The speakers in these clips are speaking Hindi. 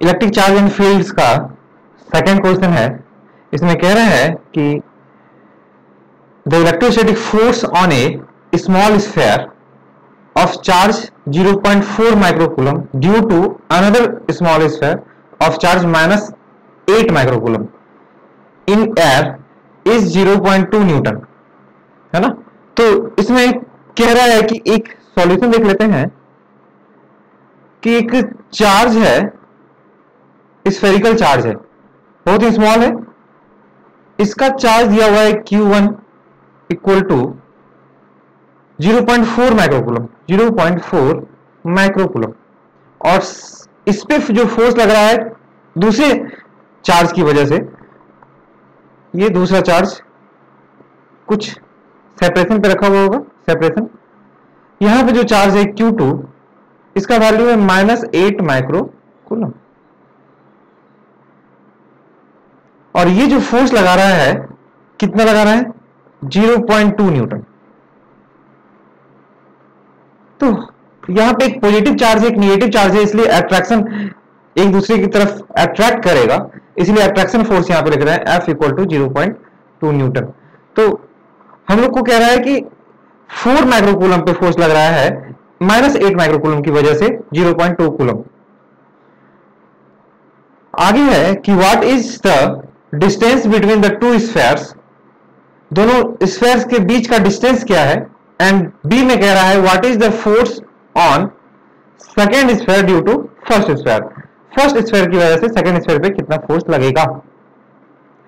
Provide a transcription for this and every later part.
इलेक्ट्रिक चार्ज एंड फील्ड्स का सेकंड क्वेश्चन है। इसमें कह रहे हैं कि the electrostatic force on A small sphere of charge 0.4 microcoulomb due to another small sphere of charge minus 8 microcoulomb in air is 0.2 Newton, है ना। तो इसमें कह रहा है कि एक सॉल्यूशन देख लेते हैं कि एक चार्ज है, स्फेरिकल चार्ज है, बहुत ही स्मॉल है। इसका चार्ज दिया हुआ है Q1 equal to 0.4 microcoulomb, 0.4 microcoulomb, और इस पे जो फोर्स लग रहा है दूसरे चार्ज की वजह से, ये दूसरा चार्ज कुछ सेपरेशन पे रखा हुआ होगा, सेपरेशन। यहां पे जो चार्ज है Q2, इसका वैल्यू है -8 माइक्रोकूलम, और ये जो फोर्स लगा रहा है कितना लगा रहा है 0.2 न्यूटन। तो यहां पे एक पॉजिटिव चार्ज है, एक नेगेटिव चार्ज है, इसलिए अट्रैक्शन एक दूसरे की तरफ अट्रैक्ट करेगा, इसलिए अट्रैक्शन फोर्स यहां पे लिख रहे हैं F इक्वल टू 0.2 न्यूटन। तो हम लोग को कह रहा है कि 4 माइक्रोकूलम पे फोर्स लग रहा है -8 माइक्रोकूलम की वजह से 0.2 कूलम। आगे है कि what is the distance between the two spheres, दोनों स्फीयर्स के बीच का डिस्टेंस क्या है। एंड बी में कह रहा है what is the force on second sphere due to first sphere, first sphere की वजह से सेकेंड स्फीयर पे कितना फोर्स लगेगा,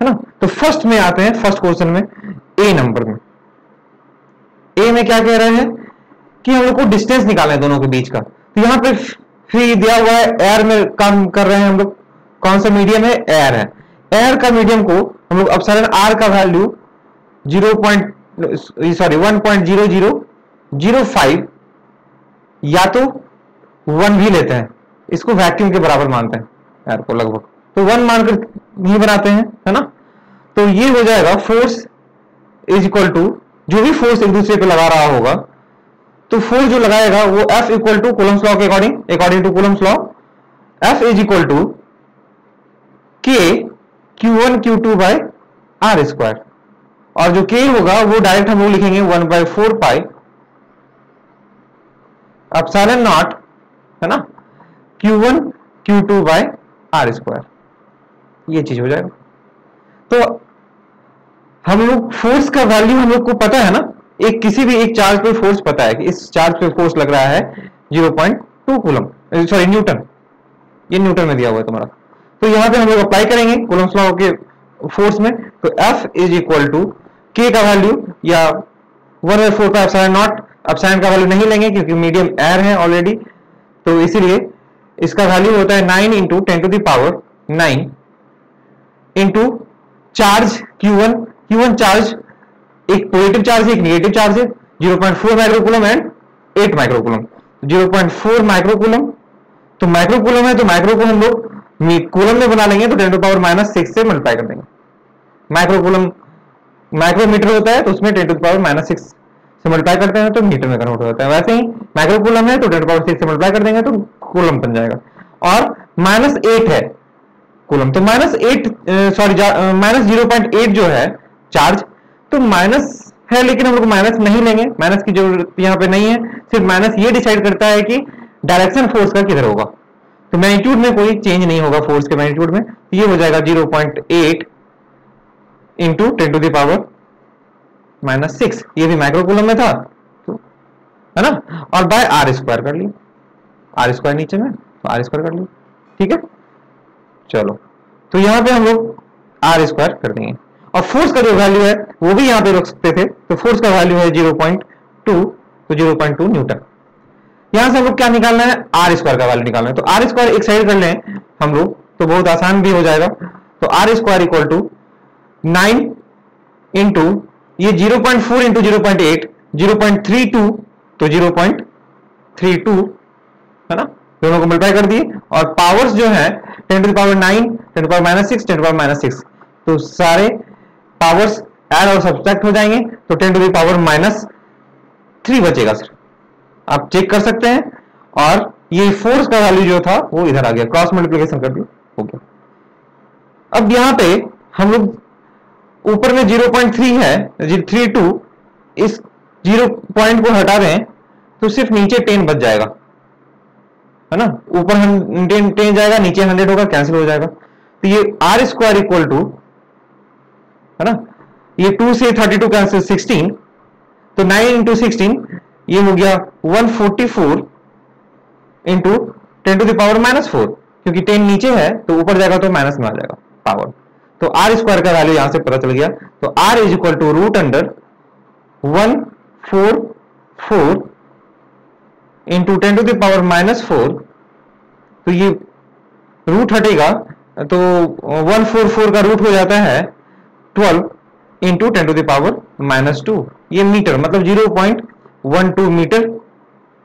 है ना। तो फर्स्ट में आते हैं, फर्स्ट क्वेश्चन में ए नंबर में। ए में क्या कह रहे हैं कि हम लोग को डिस्टेंस निकालना है दोनों के बीच का। तो यहां पे फ्री दिया हुआ है, एयर में काम कर रहे हैं हम लोग। कौन सा मीडियम है, एयर है। एयर का मीडियम को हम लोग एप्सिलॉन आर का वैल्यू 1.0005 या तो 1 भी लेते हैं, इसको वैक्यूम के बराबर मानते हैं एयर को लगभग, तो 1 मानकर नहीं बनाते हैं, है ना। तो ये हो जाएगा फोर्स इज इक्वल टू, जो भी फोर्स एक दूसरे पे लगा रहा होगा, तो फोर्स जो लगाएगा वो F equal to Coulomb's law के according to Coulomb's law, F is equal to K Q1 Q2 by R square, और जो K होगा वो डायरेक्ट हम लोग लिखेंगे 1/4 पाई एप्सिलॉन नॉट, है ना, Q1 Q2 by R square, ये चीज हो जाएगा। तो हम लोग फोर्स का वैल्यू हम लोग को पता है ना, एक किसी भी एक चार्ज पे फोर्स पता है कि इस चार्ज पे फोर्स लग रहा है 0.2 कूलम, सॉरी न्यूटन, ये न्यूटन में दिया हुआ है तुम्हारा। तो यहां पे हम लोग अप्लाई करेंगे कूलम्स लॉ के फोर्स में, तो F is equal to K का वैल्यू या 1/4 का एप्सिलॉन नॉट, एप्सिलॉन का वैल्यू नहीं लेंगे क्योंकि मीडियम एयर है ऑलरेडी, तो इसीलिए इसका वैल्यू होता है 9 × 10⁹ इंटू चार्ज Q1 चार्ज एक पॉजिटिव चार्ज है, एक नेगेटिव चार्ज है, 0.4 माइक्रोकूलम एंड 8 माइक्रोकूलम, 0.4 माइक्रोकूलम, तो माइक्रोकूलम है तो माइक्रोकूलम हम लोग कूलम में बना लेंगे, तो 10⁻⁶ से मल्टीप्लाई कर देंगे। माइक्रोकूलम माइक्रोमीटर होता है तो उसमें 10⁻⁶ से मल्टीप्लाई करते हैं तो मीटर में कन्वर्ट होता है। वैसे ही माइक्रोकूलम है तो 10⁻⁶ से मल्टीप्लाई कर देंगे तो कूलम बन जाएगा, और -8 है कूलम, तो -0.8 जो है चार्ज, तो माइनस है लेकिन हम लोग माइनस नहीं लेंगे, माइनस की जरूरत यहाँ पे नहीं है, सिर्फ माइनस ये डिसाइड करता है कि डायरेक्शन फोर्स का किधर होगा। तो मैग्नीट्यूड में कोई चेंज नहीं होगा फोर्स के मैग्नीट्यूड में, तो ये हो जाएगा 0.8 इंटू 10⁻⁶, ये भी माइक्रोकूलम में था, तो है ना, और बाय R स्क्वायर कर लिया, R स्क्वायर नीचे में तो R स्क्वायर कर लिया, ठीक है। चलो, तो यहां पे हम लोग R स्क्वायर कर देंगे, और फोर्स का जो वैल्यू है वो भी यहां पे रख सकते थे, तो फोर्स का वैल्यू है 0.2, तो 0.2 न्यूटन। यहां से हम लोग क्या निकालना है, R स्क्वायर का वैल्यू निकालना है, तो R स्क्वायर एक साइड कर लें हम लोग तो बहुत आसान भी हो जाएगा। तो R square equal to 9 into ये 0.4 इंटू 0.8, 0.32, तो 0.32, है ना, दोनों को मल्टीप्लाई कर दिए, और पावर्स जो है 10⁻⁹, 10⁻⁶, 10⁻⁶, तो सारे पावर्स ऐड और सब्ट्रैक्ट हो जाएंगे, तो 10⁻⁻³ बचेगा सर, आप चेक कर सकते हैं। और ये फोर्स का वैल्यू जो था वो इधर आ गया, क्रॉस मल्टीप्लिकेशन कर दिया, हो गया। अब यहां पे हम लोग ऊपर में 0.3 है, 32, इस 0 पॉइंट को हटा दें तो सिर्फ नीचे 10 बच जाएगा, है ना। ऊपर 10 जाएगा, नीचे 100 होगा, कैंसिल हो जाएगा। तो ये आर स्क्वायर इक्वल टू, है ना, ये 2 से 32 कैंसिल 16, तो 9 इंटू 16 ये हो गया 144 इंटू 10 टू द पावर -4, क्योंकि 10 नीचे है तो ऊपर जाएगा तो माइनस में आ जाएगा पावर। तो आर स्क्वायर का वैल्यू यहां से पता चल गया। तो R is equal to root under 144 into 10 to the power -4, तो ये रूट हटेगा तो 144 का रूट हो जाता है 12 इंटू 10 टू द पावर -2, ये मीटर मतलब 0.12 मीटर,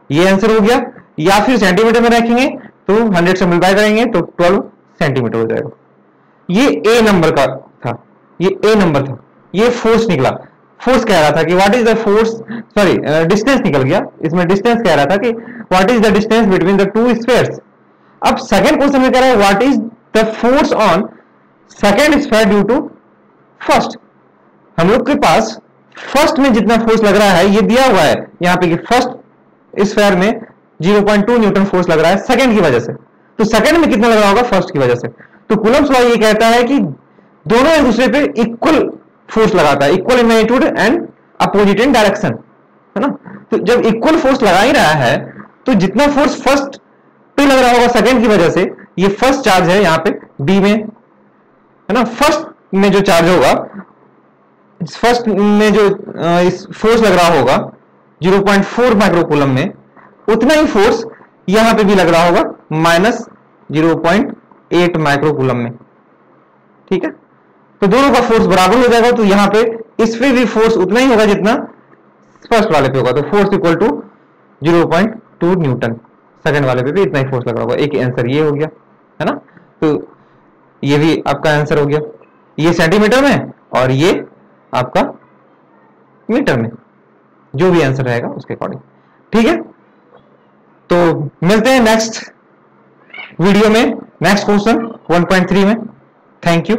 ये आंसर हो गया। या फिर सेंटीमीटर में रखेंगे तो 100 से मल्टीप्लाई करेंगे तो 12 सेंटीमीटर हो जाएगा। ये ए नंबर का था, ये ए नंबर था, ये फोर्स निकला। फोर्स कह रहा था कि what is the force, sorry distance निकल गया, इसमें डिस्टेंस कह रहा था कि what is the distance between the two spheres. अब सेकंड क्वेश्चन में कह रहा है what is the force on second sphere due to first. हम लोग के पास फर्स्ट में जितना फोर्स लग रहा है ये दिया हुआ है यहाँ पे कि फर्स्ट स्फीयर में 0.2 न्यूटन फोर्स लग रहा है सेकंड की वजह से, तो सेकंड में कितना लग रहा होगा फर्स्ट की वजह से। तो कूलम्ब्स लॉ ये कहता है कि दोनों एक दूसरे पे इक्वल फोर्स लगाता है, equal in magnitude and opposite in direction, है ना। तो जब इक्वल फोर्स लगा ही रहा है तो जितना फोर्स फर्स्ट पे लग रहा होगा सेकंड की वजह से, ये फर्स्ट चार्ज है यहाँ पे डी में, है ना। फर्स्ट में जो चार्ज होगा, फर्स्ट में जो इस फोर्स लग रहा होगा 0.4 माइक्रोकूलम में, उतना ही फोर्स यहां पे भी लग रहा होगा -0.8 माइक्रोकूलम में, ठीक है। तो दोनों का फोर्स बराबर हो जाएगा, तो यहां पे इस पे भी फोर्स उतना ही होगा जितना फर्स्ट वाले पे होगा। तो force equal to 0.2 newton, second वाले पे भी इतना ही फोर्स लग रहा होगा। एक आंसर ये हो गया, है ना। तो ये भी आपका आंसर हो गया, ये सेंटीमीटर में और ये आपका मीटर में, जो भी आंसर रहेगा उसके अकॉर्डिंग, ठीक है। तो मिलते हैं नेक्स्ट वीडियो में, नेक्स्ट क्वेश्चन 1.3 में। Thank you.